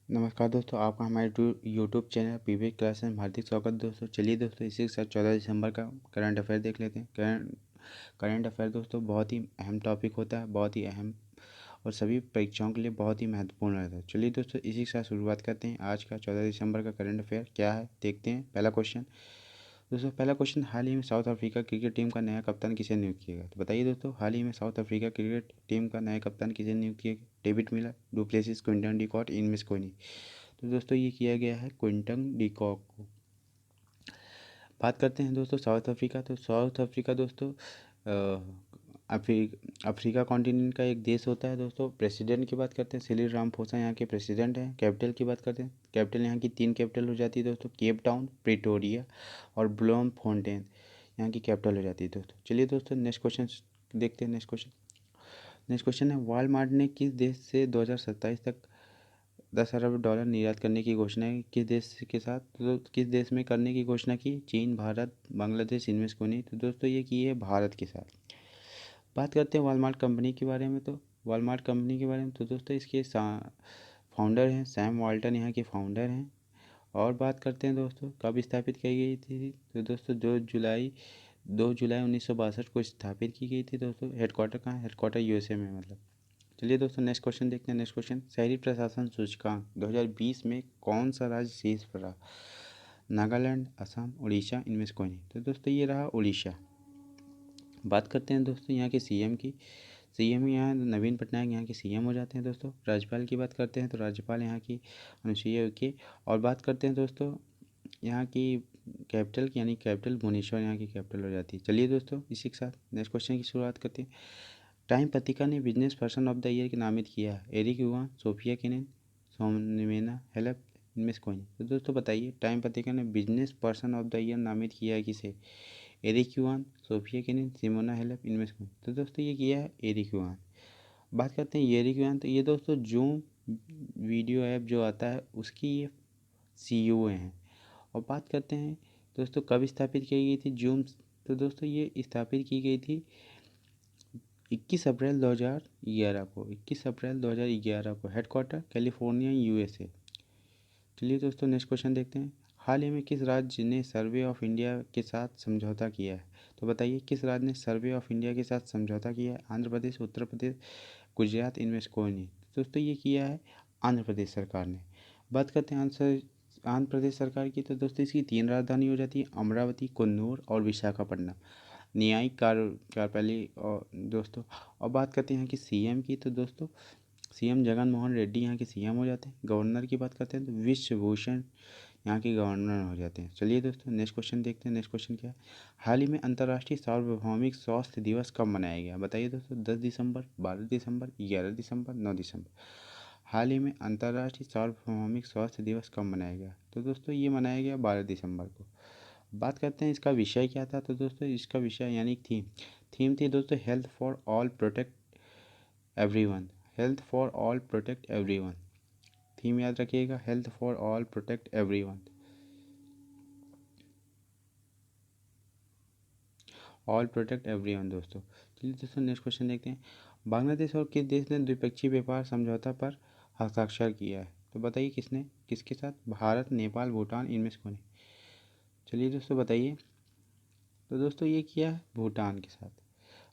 नमस्कार दोस्तों, आपका हमारे यूट्यूब चैनल पीवी क्लास में हार्दिक स्वागत दोस्तों। चलिए दोस्तों, इसी के साथ 14 दिसंबर का करंट अफेयर देख लेते हैं। करंट अफेयर दोस्तों बहुत ही अहम टॉपिक होता है, बहुत ही अहम और सभी परीक्षाओं के लिए बहुत ही महत्वपूर्ण रहता है। चलिए दोस्तों, इसी के साथ शुरुआत करते हैं। आज का 14 दिसंबर का करंट अफेयर क्या है देखते हैं। पहला क्वेश्चन दोस्तों, पहला क्वेश्चन, हाल ही में साउथ अफ्रीका क्रिकेट टीम का नया कप्तान किसे नियुक्त किया गया? तो बताइए दोस्तों, हाल ही में साउथ अफ्रीका क्रिकेट टीम का नया कप्तान किसे नियुक्त किया गया? David Miller, du Plessis, Quinton de Kock, इनमें से कोई नहीं। तो दोस्तों ये किया गया है क्विंटन डिकॉक को। बात करते हैं दोस्तों साउथ अफ्रीका। तो साउथ अफ्रीका दोस्तों अफ्रीका कॉन्टिनेंट का एक देश होता है दोस्तों। प्रेसिडेंट की बात करते हैं, सिरिल रामाफोसा यहाँ के प्रेसिडेंट हैं। कैपिटल की बात करते हैं, कैपिटल यहाँ की 3 कैपिटल हो जाती है दोस्तों, केप टाउन, प्रिटोरिया और ब्लोम फोन्टेन यहाँ की कैपिटल हो जाती है दोस्तों। चलिए दोस्तों नेक्स्ट क्वेश्चन देखते हैं। नेक्स्ट क्वेश्चन है, वॉलमार्ट ने किस देश से 2027 तक $10 अरब निर्यात करने की घोषणा है? किस देश के साथ? तो किस देश में करने की घोषणा की? चीन, भारत, बांग्लादेश, इनमें से कोई नहीं। तो दोस्तों ये की है भारत के साथ। बात करते हैं वॉलमार्ट कंपनी के बारे में। तो वॉलमार्ट कंपनी के बारे में तो दोस्तों इसके फाउंडर हैं सैम वाल्टन, यहाँ के फाउंडर हैं। और बात करते हैं दोस्तों कब स्थापित की गई थी? तो दोस्तों 2 जुलाई 1962 को स्थापित की गई थी दोस्तों। हेडक्वार्टर कहाँ? हेडक्वार्टर यूएसए में मतलब। चलिए दोस्तों नेक्स्ट क्वेश्चन देखते हैं। नेक्स्ट क्वेश्चन, शहरी प्रशासन सूचकांक 2020 में कौन सा राज्य शीर्ष पर रहा? नागालैंड, असम, उड़ीसा, इनमें से कोई नहीं। तो दोस्तों ये रहा उड़ीसा। बात करते हैं दोस्तों यहाँ के सीएम की। सीएम यहाँ नवीन पटनायक यहाँ के सीएम हो जाते हैं दोस्तों। राज्यपाल की बात करते हैं तो राज्यपाल यहाँ की अनुसुईया उइके। और बात करते हैं दोस्तों यहाँ की कैपिटल की, यानी कैपिटल भुवनेश्वर यहाँ की कैपिटल हो जाती है। चलिए दोस्तों इसी के साथ नेक्स्ट क्वेश्चन की शुरुआत करते हैं। टाइम पत्रिका ने business person of the year के नामित किया है एरिक युवान, सोफिया केनिन, सोमनिमेना हेलेप, इनमें से कोई नहीं। तो दोस्तों बताइए, टाइम पत्रिका ने business person of the year नामित किया है किसे? एरिक युवान, सोफिया केनिन, सिमोना हेलेप, इनमें से कोई। तो दोस्तों ये किया है एरिक युवान। बात करते हैं एरिक युवान। तो ये दोस्तों जूम वीडियो ऐप जो आता है उसकी ये सीईओ हैं। और बात करते हैं दोस्तों कब स्थापित की गई थी जूम? तो दोस्तों ये स्थापित की गई थी 21 अप्रैल 2011 को। 21 अप्रैल 2011 को। Headquarter California, USA. चलिए दोस्तों नेक्स्ट क्वेश्चन देखते हैं। हाल ही में किस राज्य ने सर्वे ऑफ इंडिया के साथ समझौता किया है? तो बताइए किस राज्य ने सर्वे ऑफ इंडिया के साथ समझौता किया है? आंध्र प्रदेश, उत्तर प्रदेश, गुजरात, इनमें से कोई नहीं। तो दोस्तों ये किया है आंध्र प्रदेश सरकार ने। बात करते हैं आंध्र प्रदेश सरकार की। तो दोस्तों इसकी 3 राजधानी हो जाती है, अमरावती, कन्नौर और विशाखापट्टनम, न्यायिक कार्यपालिक। और दोस्तों और बात करते हैं यहाँ की सीएम की। तो दोस्तों सीएम जगन मोहन रेड्डी यहाँ के सीएम हो जाते हैं। गवर्नर की बात करते हैं तो विश्वभूषण यहाँ के गवर्नर हो जाते हैं। चलिए दोस्तों नेक्स्ट क्वेश्चन देखते हैं। नेक्स्ट क्वेश्चन क्या है? हाल ही में अंतर्राष्ट्रीय सार्वभौमिक स्वास्थ्य दिवस कब मनाया गया? बताइए दोस्तों, 10 दिसंबर, 12 दिसंबर, 11 दिसंबर, 9 दिसंबर। हाल ही में अंतर्राष्ट्रीय सार्वभौमिक स्वास्थ्य दिवस कब मनाया गया? तो दोस्तों ये मनाया गया 12 दिसंबर को। बात करते हैं इसका विषय क्या था? तो दोस्तों इसका विषय यानी थीम थी दोस्तों, health for all protect everyone. Health for all protect everyone. Theme याद रखिएगा, health for all protect everyone, all protect everyone दोस्तों। चलिए दोस्तों नेक्स्ट क्वेश्चन देखते हैं। बांग्लादेश और किस देश ने द्विपक्षीय व्यापार समझौता पर हस्ताक्षर किया है? तो बताइए किसने, किसके साथ? भारत, नेपाल, भूटान, इनमें से कौन है? चलिए दोस्तों बताइए। तो दोस्तों ये किया है भूटान के साथ।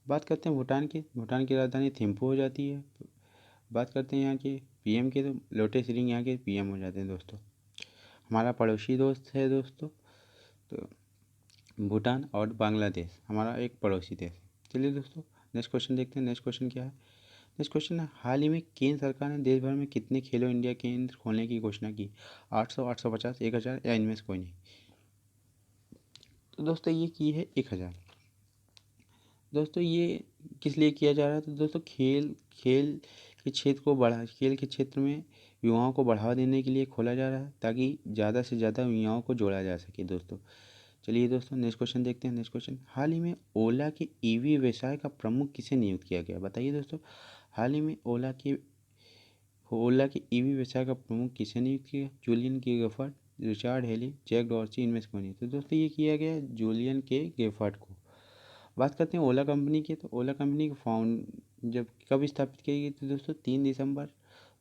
बात करते हैं भूटान की। भूटान की राजधानी थिम्पू हो जाती है। बात करते हैं यहाँ के पीएम के। तो लोटे शेरिंग यहाँ के पीएम हो जाते हैं दोस्तों। हमारा पड़ोसी दोस्त है दोस्तों तो भूटान, और बांग्लादेश हमारा एक पड़ोसी देश। चलिए दोस्तों नेक्स्ट क्वेश्चन देखते हैं। नेक्स्ट क्वेश्चन क्या है? नेक्स्ट क्वेश्चन है, हाल ही में केंद्र सरकार ने देश भर में कितने खेलो इंडिया केंद्र खोलने की घोषणा की? 800, 850, 1000 या इनमें से कोई नहीं। तो दोस्तों ये की है 1000। दोस्तों ये किस लिए किया जा रहा है? तो दोस्तों खेल खेल के क्षेत्र को बढ़ा खेल के क्षेत्र में युवाओं को बढ़ावा देने के लिए खोला जा रहा है, ताकि ज़्यादा से ज़्यादा युवाओं को जोड़ा जा सके दोस्तों। चलिए दोस्तों नेक्स्ट क्वेश्चन देखते हैं। नेक्स्ट क्वेश्चन, हाल ही में ओला के ईवी व्यवसाय का प्रमुख किसे नियुक्त किया गया? बताइए दोस्तों, हाल ही में ओला के ईवी व्यवसाय का प्रमुख किसे नियुक्त किया? जूलियन के गेफर्ट, रिचार्ड हेली, जैक डॉर्सी, इनमें से कोई नहीं। तो दोस्तों ये किया गया है जूलियन के गेफर्ट को। बात करते हैं ओला कंपनी की। तो ओला कंपनी का फाउंड जब कब स्थापित की गई? तो दोस्तों 3 दिसंबर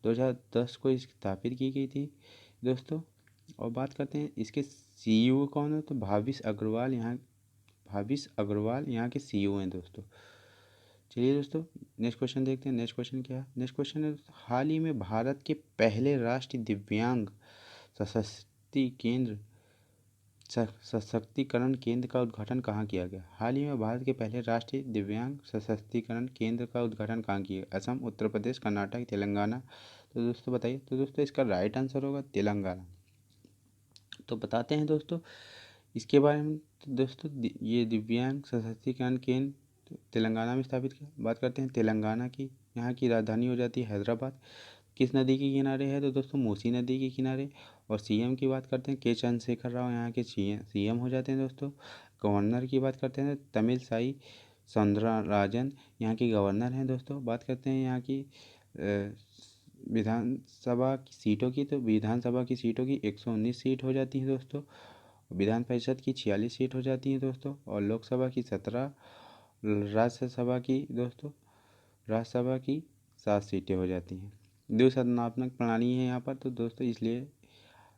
2010 को स्थापित की गई थी दोस्तों। और बात करते हैं इसके सीईओ कौन है, तो भाविश अग्रवाल यहाँ के सीईओ हैं दोस्तों। चलिए दोस्तों नेक्स्ट क्वेश्चन देखते हैं। नेक्स्ट क्वेश्चन क्या है? नेक्स्ट क्वेश्चन है हाल ही में भारत के पहले राष्ट्रीय दिव्यांग सशक्ति केंद्र सशक्तिकरण केंद्र का उद्घाटन कहाँ किया गया? हाल ही में भारत के पहले राष्ट्रीय दिव्यांग सशक्तिकरण केंद्र का उद्घाटन कहाँ किया गया? असम, उत्तर प्रदेश, कर्नाटक, तेलंगाना। तो दोस्तों बताइए। तो दोस्तों इसका राइट आंसर होगा तेलंगाना। तो बताते हैं दोस्तों इसके बारे में। तो दोस्तों ये दिव्यांग सशक्तिकरण केंद्र तो तेलंगाना में स्थापित किया। बात करते हैं तेलंगाना की। यहाँ की राजधानी हो जाती है हैदराबाद। किस नदी के किनारे है? तो दोस्तों मूसी नदी के किनारे। और सीएम की बात करते हैं के चंद्रशेखर राव यहाँ के सीएम हो जाते हैं दोस्तों। गवर्नर की बात करते हैं तमिल साई सौंदरराजन यहाँ के गवर्नर हैं दोस्तों। बात करते हैं यहाँ की विधानसभा की सीटों की। तो विधानसभा की सीटों की 119 सीट हो जाती है दोस्तों। विधान परिषद की 46 सीट हो जाती है दोस्तों। और लोकसभा की 17, राज्यसभा की 7 सीटें हो जाती हैं। द्विसदनात्मक प्रणाली है यहाँ पर तो दोस्तों, इसलिए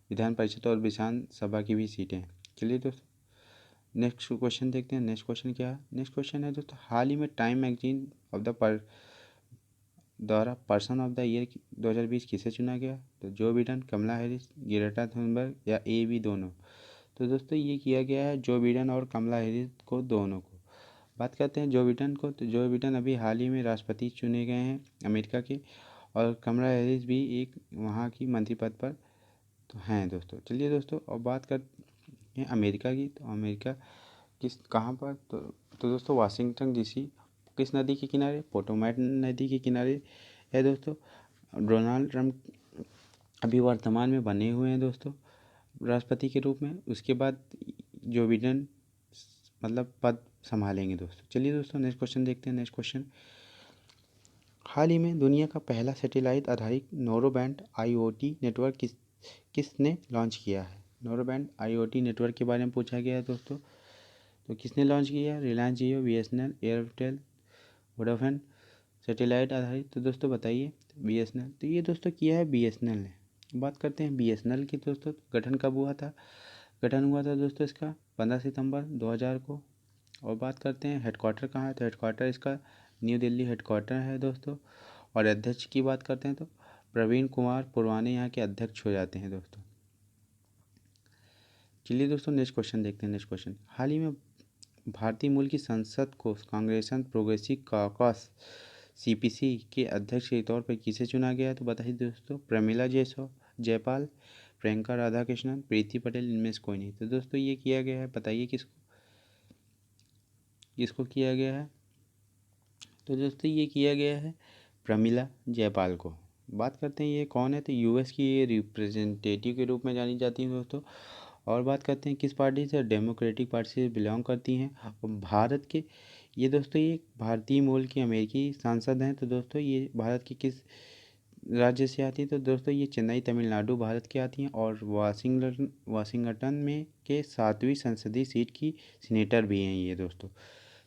विधान परिषद और विधानसभा की भी सीटें हैं। चलिए दोस्तों नेक्स्ट क्वेश्चन देखते हैं। नेक्स्ट क्वेश्चन क्या है? नेक्स्ट क्वेश्चन है दोस्तों हाल ही में टाइम मैगजीन ऑफ द द्वारा पर्सन ऑफ द ईयर 2020 किसे चुना गया? तो जो बिडेन, कमला हैरिस, ग्रेटा थुनबर्ग या ए बी दोनों। तो दोस्तों ये किया गया है जो बिडेन और कमला हैरिस को, दोनों को। बात करते हैं जो बिडेन को। तो जो बिडेन अभी हाल ही में राष्ट्रपति चुने गए हैं अमेरिका के। और कमला हैरिस भी एक वहाँ की मंत्री पद पर तो हैं दोस्तों। चलिए दोस्तों और बात करते हैं अमेरिका की। तो अमेरिका किस कहाँ पर? तो दोस्तों वाशिंगटन डीसी किस नदी के किनारे? पोटोमैक नदी के किनारे है दोस्तों। डोनाल्ड ट्रंप अभी वर्तमान में बने हुए हैं दोस्तों राष्ट्रपति के रूप में। उसके बाद जो बिडेन मतलब पद संभालेंगे दोस्तों। चलिए दोस्तों नेक्स्ट क्वेश्चन देखते हैं। नेक्स्ट क्वेश्चन हाल ही में दुनिया का पहला सैटेलाइट आधारित नैरोबैंड आईओटी नेटवर्क किसने लॉन्च किया है? नैरोबैंड आईओटी नेटवर्क के बारे में पूछा गया है दोस्तों। तो किसने लॉन्च किया है? रिलायंस जियो, बीएसएनएल, एयरटेल, वोडाफोन। सैटेलाइट आधारित तो दोस्तों बताइए। बीएसएनएल। तो ये दोस्तों किया है बीएसएनएल ने। बात करते हैं बीएसएनएल की दोस्तों। गठन कब हुआ था? गठन हुआ था दोस्तों इसका 15 सितंबर 2000 को। और बात करते हैं हेडक्वार्टर कहाँ है? तो हेडक्वार्टर इसका न्यू दिल्ली हेडक्वार्टर है दोस्तों। और अध्यक्ष की बात करते हैं तो प्रवीण कुमार पुरवाने यहाँ के अध्यक्ष हो जाते हैं दोस्तों। चलिए दोस्तों नेक्स्ट क्वेश्चन देखते हैं। नेक्स्ट क्वेश्चन हाल ही में भारतीय मूल की संसद को कांग्रेसन प्रोग्रेसिव कॉकस सीपीसी के अध्यक्ष के तौर पर किसे चुना गया है? तो बताइए दोस्तों। प्रमिला जयपाल, प्रियंका राधाकृष्णन, प्रीति पटेल, इनमें से कोई नहीं। तो दोस्तों ये किया गया है, बताइए किसको किया गया है? तो दोस्तों ये किया गया है प्रमिला जयपाल को। बात करते हैं ये कौन है? तो यूएस की ये रिप्रेजेंटेटिव के रूप में जानी जाती हैं दोस्तों। और बात करते हैं किस पार्टी से? डेमोक्रेटिक पार्टी से बिलोंग करती हैं। और भारत के ये दोस्तों ये भारतीय मूल की अमेरिकी सांसद हैं। तो दोस्तों ये भारत की किस राज्य से आती है? तो दोस्तों ये चेन्नई तमिलनाडु भारत की आती हैं। और वाशिंगटन में के 7वीं संसदीय सीट की सीनेटर भी हैं ये दोस्तों।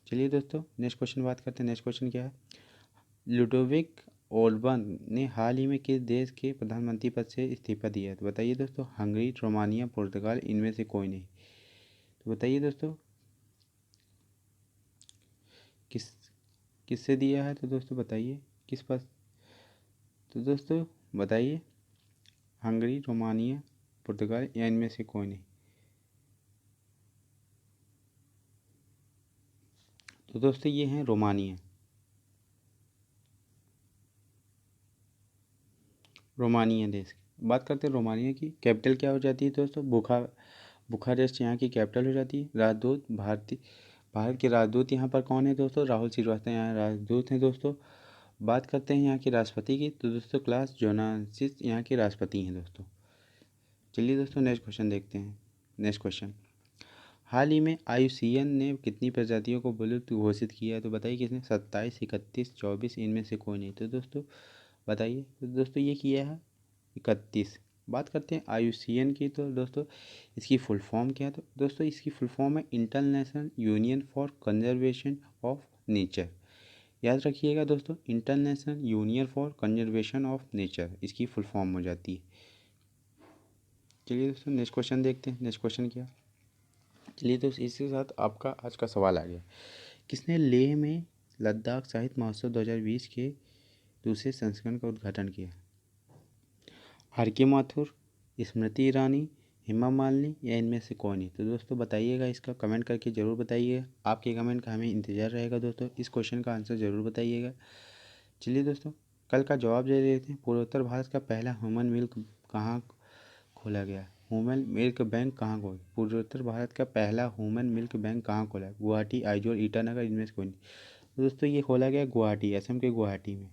चलिए दोस्तों नेक्स्ट क्वेश्चन बात करते हैं। नेक्स्ट क्वेश्चन क्या है? लुडोविक ओर्बन ने हाल ही में किस देश के प्रधानमंत्री पद से इस्तीफा दिया है? तो बताइए दोस्तों। हंगरी, रोमानिया, पुर्तगाल, इनमें से कोई नहीं। तो बताइए दोस्तों किस किससे दिया है? तो दोस्तों बताइए किस पद? तो दोस्तों बताइए। हंगरी, रोमानिया, पुर्तगाल या इनमें से कोई नहीं। तो दोस्तों ये हैं रोमानिया। रोमानिया देश बात करते हैं। रोमानिया की कैपिटल क्या हो जाती है दोस्तों? बुखारेस्ट यहाँ की कैपिटल हो जाती है। राजदूत भारत के राजदूत यहाँ पर कौन है दोस्तों? राहुल श्रीवास्तव यहाँ राजदूत हैं दोस्तों। बात करते हैं यहाँ के राष्ट्रपति की। तो दोस्तों क्लास जोनासिस यहाँ के राष्ट्रपति हैं दोस्तों। चलिए दोस्तों नेक्स्ट क्वेश्चन देखते हैं। नेक्स्ट क्वेश्चन हाल ही में आईयूसीएन ने कितनी प्रजातियों को विलुप्त घोषित किया है? तो बताइए किसने? 27, 31, 24, इनमें से कोई नहीं। तो दोस्तों बताइए। तो दोस्तों ये किया है 31। बात करते हैं आईयूसीएन की। तो दोस्तों इसकी फुल फॉर्म क्या है? तो दोस्तों इसकी फुल फॉर्म है international union for conservation of nature. याद रखिएगा दोस्तों, international union for conservation of nature इसकी फुल फॉर्म हो जाती है। चलिए दोस्तों नेक्स्ट क्वेश्चन देखते हैं। नेक्स्ट क्वेश्चन क्या, चलिए दोस्तों इसके साथ आपका आज का सवाल आ गया। किसने लेह में लद्दाख साहित्य महोत्सव 2020 के दूसरे संस्करण का उद्घाटन किया? आर के माथुर, स्मृति ईरानी, हेमा मालिनी या इनमें से कौन है? तो दोस्तों बताइएगा, इसका कमेंट करके ज़रूर बताइएगा। आपके कमेंट का हमें इंतज़ार रहेगा दोस्तों। इस क्वेश्चन का आंसर ज़रूर बताइएगा। चलिए दोस्तों कल का जवाब दे देते हैं। पूर्वोत्तर भारत का पहला ह्यूमन मिल्क कहाँ खोला गया? ह्यूमन मिल्क बैंक कहाँ खोला? पूर्वोत्तर भारत का पहला ह्यूमन मिल्क बैंक कहाँ खोला? गुवाहाटी, आइजोल, ईटानगर, इनमें से कोई नहीं। तो दोस्तों ये खोला गया गुवाहाटी, असम के गुवाहाटी में।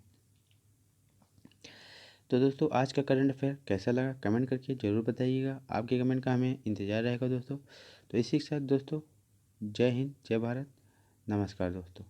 तो दोस्तों आज का करंट अफेयर कैसा लगा कमेंट करके ज़रूर बताइएगा। आपके कमेंट का हमें इंतज़ार रहेगा दोस्तों। तो इसी के साथ दोस्तों जय हिंद, जय भारत, नमस्कार दोस्तों।